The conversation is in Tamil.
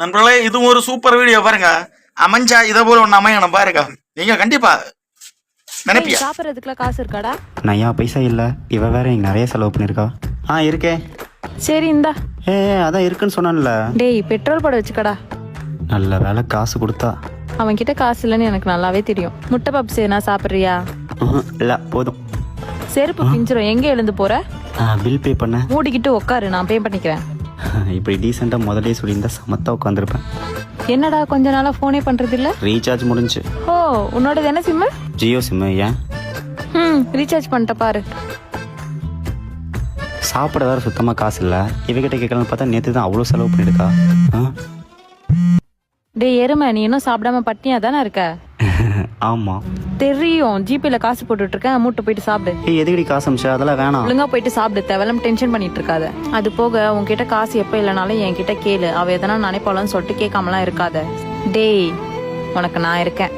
நண்பர்களே, இதுவும் ஒரு சூப்பர் வீடியோ பாருங்க. அமைஞ்சா இதை போல ஒன்று அமையணும் பாருங்க. நீங்க கண்டிப்பா நினைப்பியா? சாப்பிட்றதுக்குலாம் காசு இருக்காடா? நையா பைசா இல்லை. இவ வேற எனக்கு நிறைய செலவு பண்ணியிருக்கா. இருக்கே. சரி இந்தா. அதான் இருக்குன்னு சொன்னான்ல. டேய் பெட்ரோல் போட வச்சுக்கடா. நல்ல வேலை காசு கொடுத்தா. அவன் கிட்ட காசு இல்லைன்னு எனக்கு நல்லாவே தெரியும். முட்டை பப்ஸ் என்ன சாப்பிட்றியா? இல்லை போதும். செருப்பு பிஞ்சிரும். எங்க எழுந்து போற? பில் பே பண்ண. மூடிக்கிட்டு உட்காரு, நான் பே பண்ணிக்கிறேன். இப்படி டீசெண்டாக முதலே சொல்லியிருந்தா சமத்தா உட்காந்துருப்பேன். என்னடா கொஞ்ச நாளா போனே பண்றது இல்ல? ரீசார்ஜ் முடிஞ்சு. ஓ உன்னோடது என்ன சிம்மு? ஜியோ சிம்மு. ஏன்? ரீசார்ஜ் பண்ணிட்ட பாரு. சாப்பிட வேற சுத்தமாக காசு இல்லை. இவகிட்ட கேட்கலான்னு பார்த்தா நேற்று தான் அவ்வளோ செலவு பண்ணியிருக்கா. டேய் எருமை, நீ இன்னும் சாப்பிடாம பட்னியா தானே இருக்க? ஆமாம் தெரியும். ஜிபேல காசு போட்டுட்டு இருக்கேன், மூட்டை போயிட்டு சாப்பிடு. எதுக்கடி காசு அமிச்சா? அதெல்லாம் வேணாம். ஒழுங்கா போயிட்டு சாப்பிடு, தேவையில்லாம டென்ஷன் பண்ணிட்டு இருக்காத. அது போக உன்கிட்ட காசு எப்ப இல்லைனாலும் என்கிட்ட கேளு. அவ எதனா நினைப்பாளன்னு சொல்லிட்டு கேட்காமலாம் இருக்காத. டேய் உனக்கு நான் இருக்கேன்.